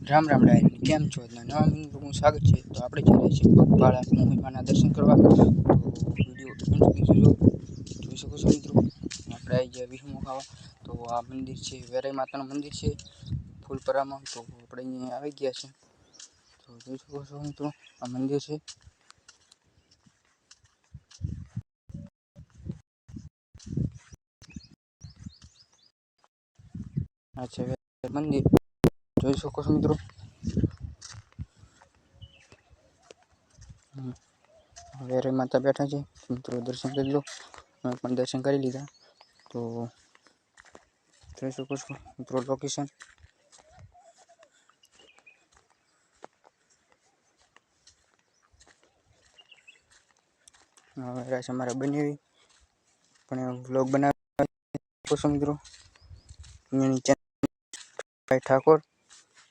રામ રામ ડાયર કેમ છો? નવા મિત્રોનું સ્વાગત છે. તો આપણે જઈ રહ્યા છીએ પગપાળા મમ્મીમાના દર્શન કરવા. તો વિડીયો જોઈ શકો છો મિત્રો. આપણે આવી ગયા વિહમો ખાવા. તો આ મંદિર છે, વેરાઈ માતાનું મંદિર છે ફૂલપરામાં. તો આપણે અહીંયા આવી ગયા છે. તો જોઈ શકો છો મિત્રો, આ મંદિર છે. આ છે મંદિર, જોઈ શકો છો મિત્રો. વેરાઈ માતા બેઠા છે મિત્રો, દર્શન કરી લો. અમે પણ દર્શન કરી લીધા. તો જોઈ શકો છો મિત્રો લોકેશન. રાશ અમારે બની પણ વ્લોગ બનાવી શકો છો મિત્રો. ઠાકોર